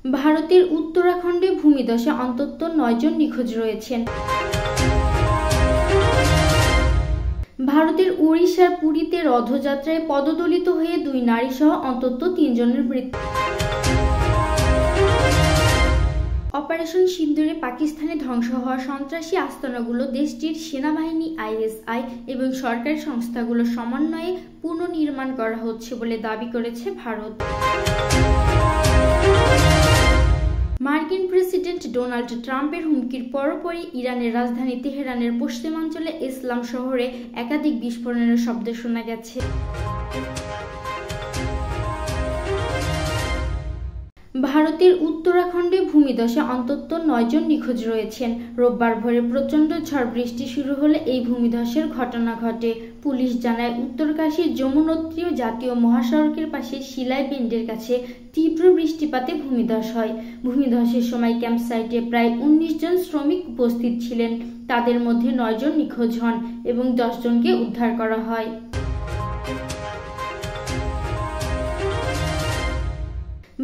ভারতের উত্তরাখণ্ডে ভূমিধসে অন্তত 9 জন নিখোঁজ রয়েছেন। ভারতের ওড়িশার পুরীতে রথযাত্রায় পদদলিত হয়ে 2 নারী সহ অন্তত 3 জনের মৃত্যু। অপারেশন সিন্দুরে পাকিস্তানে ধ্বংস হওয়া সন্ত্রাসী আস্তানাগুলো দেশটির সেনাবাহিনী, ISI এবং সরকারি সংস্থাগুলোর সমন্বয়ে পুনর্নির্মাণ করা হচ্ছে বলে দাবি করেছে ভারত। মার্কিন প্রেসিডেন্ট ডোনাল্ড ট্রাম্পের হুমকির পরপরই ইরানের রাজধানী তেহরানের পশ্চিমাঞ্চলে ইসলাম শহরে একাধিক বিস্ফোরণের শব্দ শোনা গেছে। ভারতের উত্তরাখণ্ডে ভূমিধসে অন্তত 9 জন নিখোঁজ রয়েছেন। রোববার ভোরে প্রচণ্ড ঝড় বৃষ্টি শুরু হলে এই ভূমিধসের ঘটনা ঘটে। পুলিশ জানায়, উত্তরকাশীর যমুনোত্রী জাতীয় মহাসড়কের পাশে শিলাই বেন্ডের কাছে তীব্র বৃষ্টিপাতে ভূমিধস হয়। ভূমিধসের সময় ক্যাম্পসাইটে প্রায় 19 জন শ্রমিক উপস্থিত ছিলেন। তাদের মধ্যে 9 জন নিখোঁজ হন এবং 10 জনকে উদ্ধার করা হয়।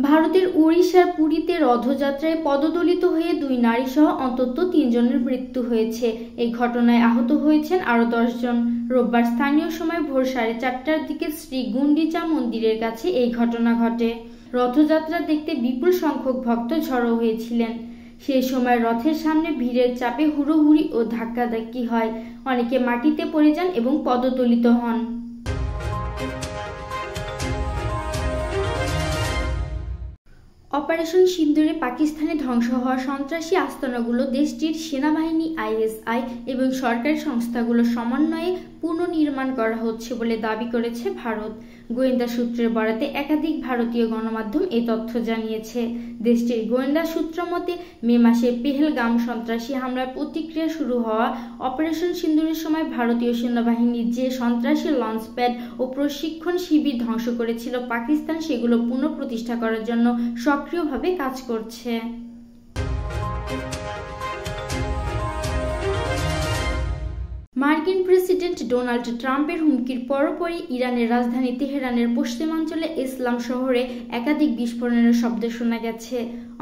ভারতের ওড়িশার পুরীতে রথযাত্রায় পদদলিত হয়ে 2 নারী সহ অন্তত 3 জনের মৃত্যু হয়েছে। এই ঘটনায় আহত হয়েছেন আরও 10 জন। রোববার স্থানীয় সময় ভোর 4:30টার দিকে শ্রী গুন্ডিচা মন্দিরের কাছে এই ঘটনা ঘটে। রথযাত্রা দেখতে বিপুল সংখ্যক ভক্ত জড়ো হয়েছিলেন। সেই সময় রথের সামনে ভিড়ের চাপে হুড়োহুড়ি ও ধাক্কাধাক্কি হয়। অনেকে মাটিতে পড়ে যান এবং পদদলিত হন। অপারেশন সিন্দুরে পাকিস্তানে ধ্বংস হওয়া সন্ত্রাসী আস্তানাগুলো দেশটির সেনাবাহিনী, ISI এবং সরকারি সংস্থাগুলোর সমন্বয়ে পুনর্নির্মাণ করা হচ্ছে বলে দাবি করেছে ভারত। গোয়েন্দা সূত্রের বরাতে একাধিক ভারতীয় গণমাধ্যম এই তথ্য জানিয়েছে। দেশটির গোয়েন্দা সূত্র মতে, মে মাসে পেহেলগাম সন্ত্রাসী হামলার প্রতিক্রিয়া শুরু হওয়া অপারেশন সিন্দুরের সময় ভারতীয় সেনাবাহিনী যে সন্ত্রাসী লঞ্চপ্যাড ও প্রশিক্ষণ শিবির ধ্বংস করেছিল পাকিস্তান, সেগুলো পুনঃপ্রতিষ্ঠা করার জন্য সক্রিয়ভাবে কাজ করছে। মার্কিন প্রেসিডেন্ট ডোনাল্ড ট্রাম্পের হুমকির পরপরই ইরানের রাজধানী তেহরানের পশ্চিমাঞ্চলে ইসলাম শহরে একাধিক বিস্ফোরণের শব্দ শোনা গেছে।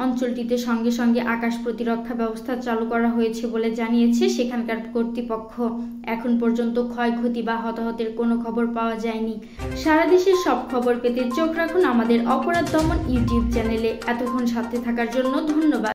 অঞ্চলটিতে সঙ্গে সঙ্গে আকাশ প্রতিরক্ষা ব্যবস্থা চালু করা হয়েছে বলে জানিয়েছে সেখানকার কর্তৃপক্ষ। এখন পর্যন্ত ক্ষয়ক্ষতি বা হতাহতের কোনো খবর পাওয়া যায়নি। সারা দেশের সব খবর পেতে চোখ রাখুন আমাদের অপরাধ দমন ইউটিউব চ্যানেলে। এতক্ষণ সাথে থাকার জন্য ধন্যবাদ।